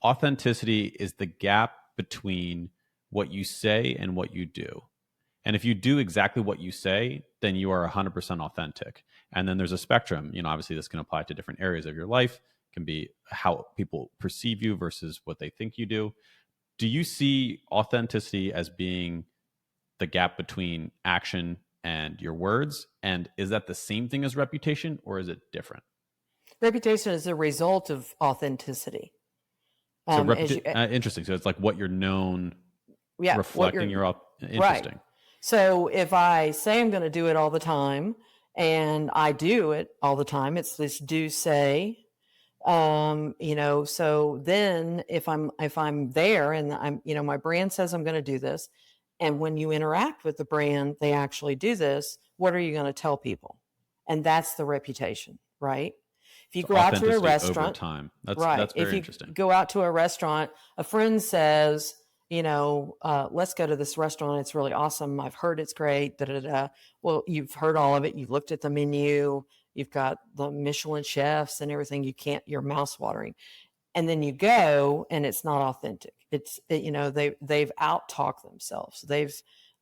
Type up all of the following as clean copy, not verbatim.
authenticity is the gap between what you say and what you do. And if you do exactly what you say, then you are 100% authentic. And then there's a spectrum. Obviously, this can apply to different areas of your life. It can be how people perceive you versus what they think you do. Do you see authenticity as being the gap between action and your words? And is that the same thing as reputation, or is it different? Reputation is a result of authenticity. So interesting. So it's like what you're known, yeah, reflecting your interesting. Right. So if I say I'm going to do it all the time, and I do it all the time, it's this do say. So then if I'm there and I'm, my brand says I'm going to do this, and when you interact with the brand, they actually do this, what are you going to tell people? And that's the reputation, right? If you go out to a restaurant over time, right. That's very interesting. If you go out to a restaurant, a friend says, let's go to this restaurant. It's really awesome. I've heard it's great. Da, da, da. Well, you've heard all of it. You've looked at the menu. You've got the Michelin chefs and everything. You're mouth watering. And then you go and it's not authentic. They've out-talked themselves.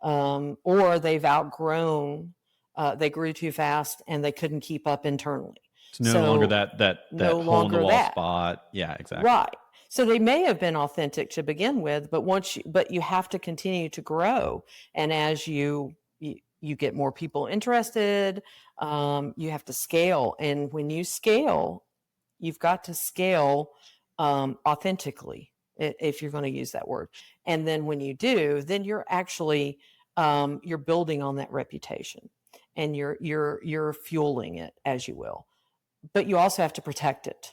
Or they've outgrown, they grew too fast and they couldn't keep up internally. It's no longer that hole in the wall spot. Yeah, exactly. Right. So they may have been authentic to begin with, but you have to continue to grow. And as you get more people interested, you have to scale. And when you scale, you've got to scale authentically, if you're going to use that word. And then when you do, then you're actually you're building on that reputation, and you're fueling it, as you will. But you also have to protect it.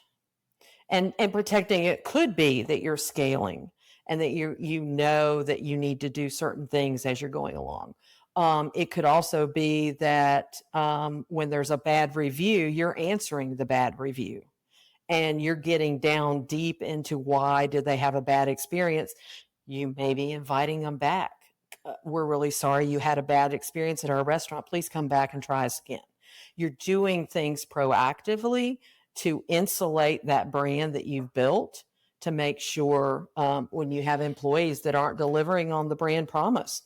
And protecting it could be that you're scaling and that you know that you need to do certain things as you're going along. It could also be that when there's a bad review, you're answering the bad review and you're getting down deep into why did they have a bad experience. You may be inviting them back. We're really sorry you had a bad experience at our restaurant. Please come back and try us again. You're doing things proactively to insulate that brand that you've built, to make sure when you have employees that aren't delivering on the brand promise,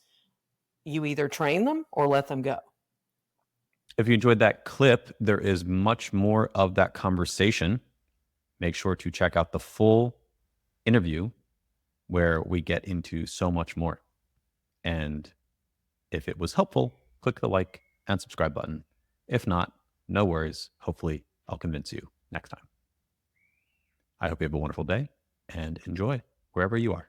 you either train them or let them go. If you enjoyed that clip, there is much more of that conversation. Make sure to check out the full interview where we get into so much more. And if it was helpful, click the like and subscribe button. If not, no worries. Hopefully, I'll convince you next time. I hope you have a wonderful day and enjoy wherever you are.